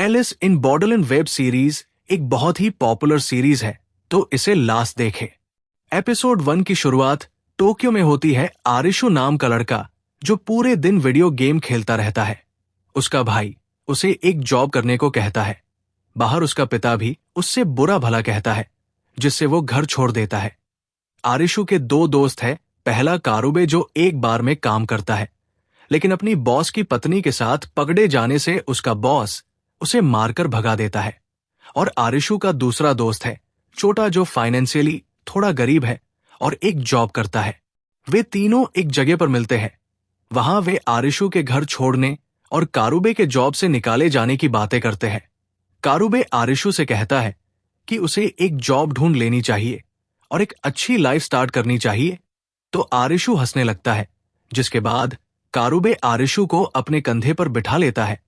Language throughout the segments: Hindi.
Alice in Borderland web series एक बहुत ही पॉपुलर सीरीज है, तो इसे लास्ट देखे। एपिसोड 1 की शुरुआत टोक्यो में होती है। आरिशु नाम का लड़का जो पूरे दिन वीडियो गेम खेलता रहता है। उसका भाई उसे एक जॉब करने को कहता है। बाहर उसका पिता भी उससे बुरा भला कहता है, जिससे वो घर छोड़ देता है। आरिशु के 2 दोस्त हैं। पहला कारुबे जो एक बार में काम करता है, लेकिन अपनी बॉस की पत्नी के साथ पकड़े जाने से उसका बॉस उसे मारकर भगा देता है। और आरिशु का दूसरा दोस्त है छोटा, जो फाइनेंशियली थोड़ा गरीब है और एक जॉब करता है। वे तीनों एक जगह पर मिलते हैं। वहां वे आरिशु के घर छोड़ने और कारुबे के जॉब से निकाले जाने की बातें करते हैं। कारुबे आरिशु से कहता है कि उसे एक जॉब ढूंढ लेनी चाहिए और एक अच्छी लाइफ स्टार्ट करनी चाहिए, तो आरिशु हंसने लगता है, जिसके बाद कारुबे आरिशु को अपने कंधे पर बिठा लेता है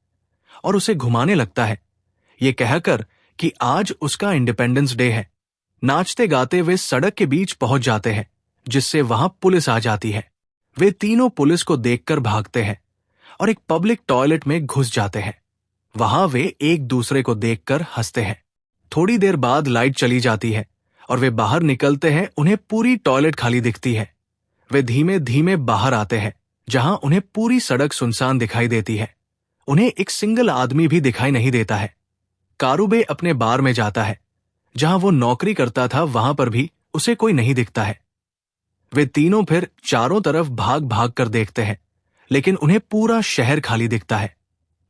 और उसे घुमाने लगता है, ये कहकर कि आज उसका इंडिपेंडेंस डे है। नाचते गाते वे सड़क के बीच पहुंच जाते हैं, जिससे वहां पुलिस आ जाती है। वे तीनों पुलिस को देखकर भागते हैं और एक पब्लिक टॉयलेट में घुस जाते हैं। वहां वे एक दूसरे को देखकर हंसते हैं। थोड़ी देर बाद लाइट चली जाती है और वे बाहर निकलते हैं। उन्हें पूरी टॉयलेट खाली दिखती है। वे धीमे धीमे बाहर आते हैं, जहां उन्हें पूरी सड़क सुनसान दिखाई देती है। उन्हें एक सिंगल आदमी भी दिखाई नहीं देता है। कारुबे अपने बार में जाता है, जहां वो नौकरी करता था। वहां पर भी उसे कोई नहीं दिखता है। वे तीनों फिर चारों तरफ भाग भाग कर देखते हैं, लेकिन उन्हें पूरा शहर खाली दिखता है।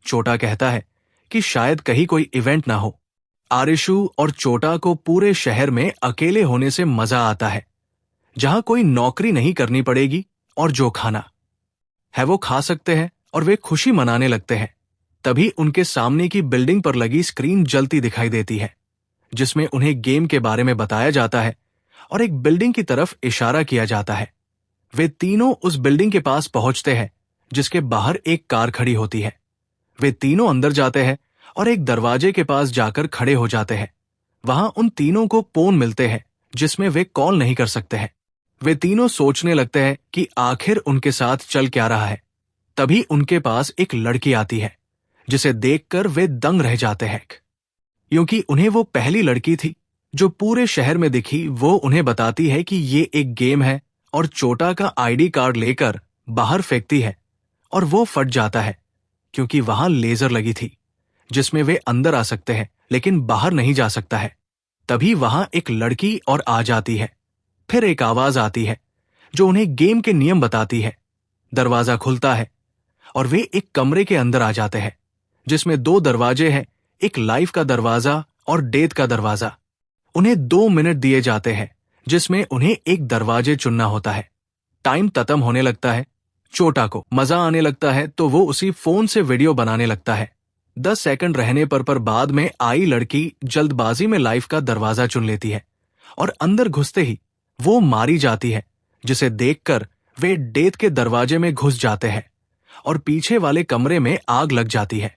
छोटा कहता है कि शायद कहीं कोई इवेंट ना हो। आरिशु और छोटा को पूरे शहर में अकेले होने से मजा आता है, जहां कोई नौकरी नहीं करनी पड़ेगी और जो खाना है वो खा सकते हैं, और वे खुशी मनाने लगते हैं। तभी उनके सामने की बिल्डिंग पर लगी स्क्रीन जलती दिखाई देती है, जिसमें उन्हें गेम के बारे में बताया जाता है और एक बिल्डिंग की तरफ इशारा किया जाता है। वे तीनों उस बिल्डिंग के पास पहुंचते हैं, जिसके बाहर एक कार खड़ी होती है। वे तीनों अंदर जाते हैं और एक दरवाजे के पास जाकर खड़े हो जाते हैं। वहां उन तीनों को फोन मिलते हैं, जिसमें वे कॉल नहीं कर सकते हैं। वे तीनों सोचने लगते हैं कि आखिर उनके साथ चल क्या रहा है। तभी उनके पास एक लड़की आती है, जिसे देखकर वे दंग रह जाते हैं, क्योंकि उन्हें वो पहली लड़की थी जो पूरे शहर में दिखी। वो उन्हें बताती है कि ये एक गेम है और छोटा का आईडी कार्ड लेकर बाहर फेंकती है, और वो फट जाता है, क्योंकि वहां लेजर लगी थी, जिसमें वे अंदर आ सकते हैं लेकिन बाहर नहीं जा सकता है। तभी वहां एक लड़की और आ जाती है। फिर एक आवाज आती है जो उन्हें गेम के नियम बताती है। दरवाजा खुलता है और वे एक कमरे के अंदर आ जाते हैं, जिसमें 2 दरवाजे हैं, एक लाइफ का दरवाजा और डेथ का दरवाजा। उन्हें 2 मिनट दिए जाते हैं, जिसमें उन्हें एक दरवाजे चुनना होता है। टाइम खत्म होने लगता है। छोटा को मजा आने लगता है, तो वो उसी फोन से वीडियो बनाने लगता है। 10 सेकंड रहने पर बाद में आई लड़की जल्दबाजी में लाइफ का दरवाजा चुन लेती है और अंदर घुसते ही वो मारी जाती है, जिसे देखकर वे डेथ के दरवाजे में घुस जाते हैं और पीछे वाले कमरे में आग लग जाती है।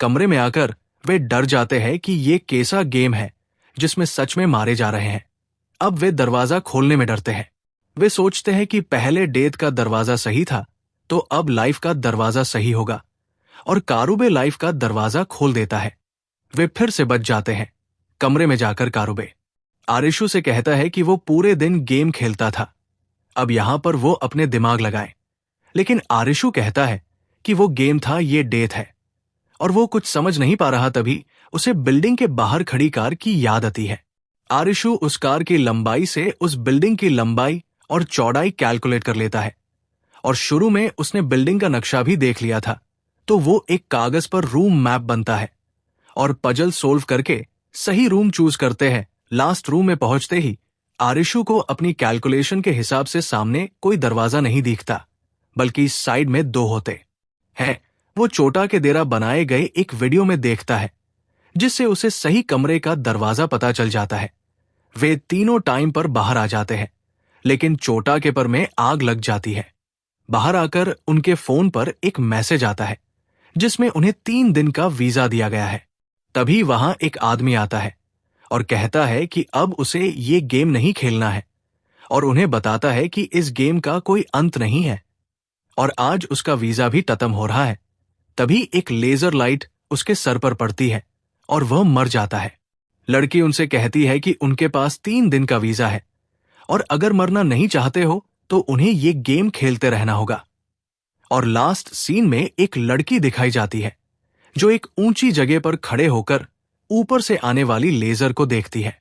कमरे में आकर वे डर जाते हैं कि ये कैसा गेम है जिसमें सच में मारे जा रहे हैं। अब वे दरवाजा खोलने में डरते हैं। वे सोचते हैं कि पहले डेथ का दरवाजा सही था, तो अब लाइफ का दरवाजा सही होगा, और कारुबे लाइफ का दरवाजा खोल देता है। वे फिर से बच जाते हैं। कमरे में जाकर कारुबे आरिशु से कहता है कि वो पूरे दिन गेम खेलता था, अब यहां पर वो अपने दिमाग लगाए। लेकिन आरिशु कहता है कि वो गेम था, ये डेथ है, और वो कुछ समझ नहीं पा रहा। तभी उसे बिल्डिंग के बाहर खड़ी कार की याद आती है। आरिशु उस कार की लंबाई से उस बिल्डिंग की लंबाई और चौड़ाई कैलकुलेट कर लेता है, और शुरू में उसने बिल्डिंग का नक्शा भी देख लिया था। तो वो एक कागज पर रूम मैप बनता है और पजल सोल्व करके सही रूम चूज करते हैं। लास्ट रूम में पहुंचते ही आरिशु को अपनी कैलकुलेशन के हिसाब से सामने कोई दरवाजा नहीं दिखता, बल्कि साइड में 2 होते हैं। वो छोटा के देरा बनाए गए एक वीडियो में देखता है, जिससे उसे सही कमरे का दरवाजा पता चल जाता है। वे तीनों टाइम पर बाहर आ जाते हैं, लेकिन छोटा के पर में आग लग जाती है। बाहर आकर उनके फोन पर एक मैसेज आता है, जिसमें उन्हें 3 दिन का वीजा दिया गया है। तभी वहां एक आदमी आता है और कहता है कि अब उसे ये गेम नहीं खेलना है, और उन्हें बताता है कि इस गेम का कोई अंत नहीं है और आज उसका वीजा भी खत्म हो रहा है। तभी एक लेजर लाइट उसके सर पर पड़ती है और वह मर जाता है। लड़की उनसे कहती है कि उनके पास 3 दिन का वीजा है और अगर मरना नहीं चाहते हो तो उन्हें ये गेम खेलते रहना होगा। और लास्ट सीन में एक लड़की दिखाई जाती है जो एक ऊंची जगह पर खड़े होकर ऊपर से आने वाली लेजर को देखती है।